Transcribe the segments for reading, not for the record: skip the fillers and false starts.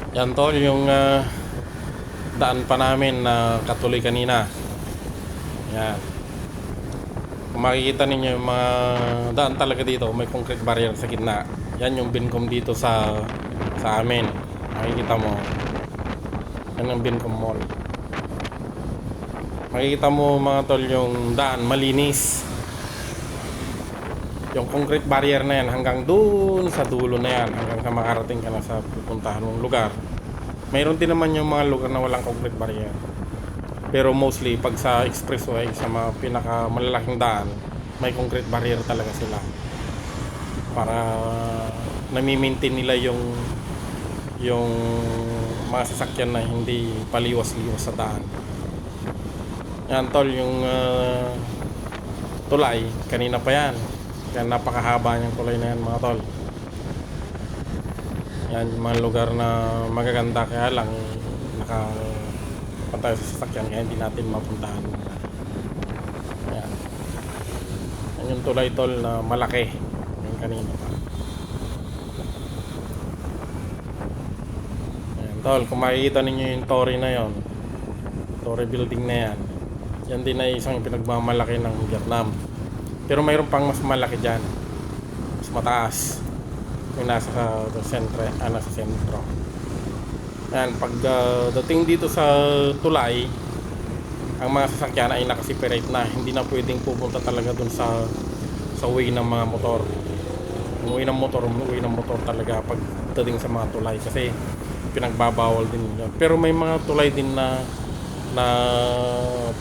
Yan tol, yung daan pa namin na katuloy kanina. Yan. Kung makikita ninyo yung mga daan talaga dito, may concrete barrier sa gitna. Yan yung Bincom dito sa amin. Makikita mo. Yan ang Bincom Mall. Makikita mo mga tol yung daan, malinis. Yung concrete barrier na yan hanggang doon sa dulo na yan, hanggang sa makarating ka na sa pupuntahan mong lugar. Mayroon din naman yung mga lugar na walang concrete barrier. Pero mostly pag sa expressway, sa mga pinakamalalaking daan, may concrete barrier talaga sila. Para nami-maintain nila yung mga sasakyan na hindi paliwas-liwas sa daan. Yan tol, yung tulay, kanina pa yan. Kaya napakahaba niyang tulay na yan mga tol. Yan yung mga lugar na magaganda, kaya lang nakapantay sa sasakyan kaya hindi natin mapuntahan. Yan. Yan yung tulay tol na malaki. Yung kanina pa. Yan tol, kung makikita ninyo yung Torre na yon, Torre building na yan, yan din ay isang pinagmamalaki ng Vietnam. Pero mayroon pang mas malaki dyan, mas mataas, yung nasa nasa sentro. Yan, pag dating dito sa tulay, ang mga sasakyan ay nakaseparate na, hindi na pwedeng pupunta talaga dun sa way ng mga motor. Yung way ng motor talaga pag dating sa mga tulay, kasi pinagbabawal din yun. Pero may mga tulay din na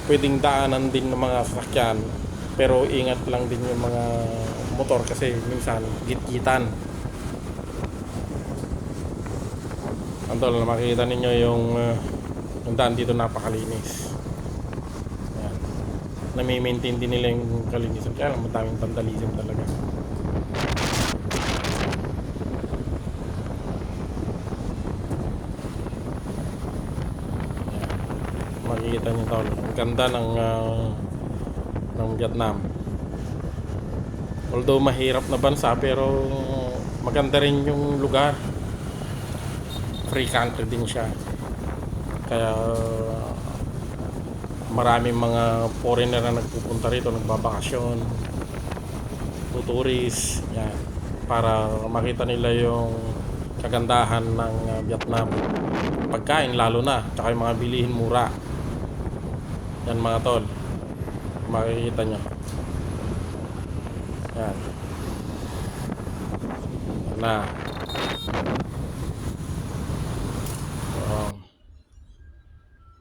pwedeng daanan din ng mga sasakyan, pero ingat lang din yung mga motor kasi minsan gitgitan. Antol, makikita ninyo yung daan dito napakalinis. Ayan. Nami-maintain din nila yung kalinisan, kaya lang madaming vandalism talaga. Ayan. Makikita nyo tol, ang ganda ng Vietnam. Although mahirap na bansa, pero maganda rin yung lugar. Free country din siya. Kaya maraming mga foreigner na nagpupunta rito, nagbabakasyon, tuturis, yan, para makita nila yung kagandahan ng Vietnam. Pagkain lalo na, tsaka yung mga bilihin mura. Yan mga tol, makikita nyo. Yan na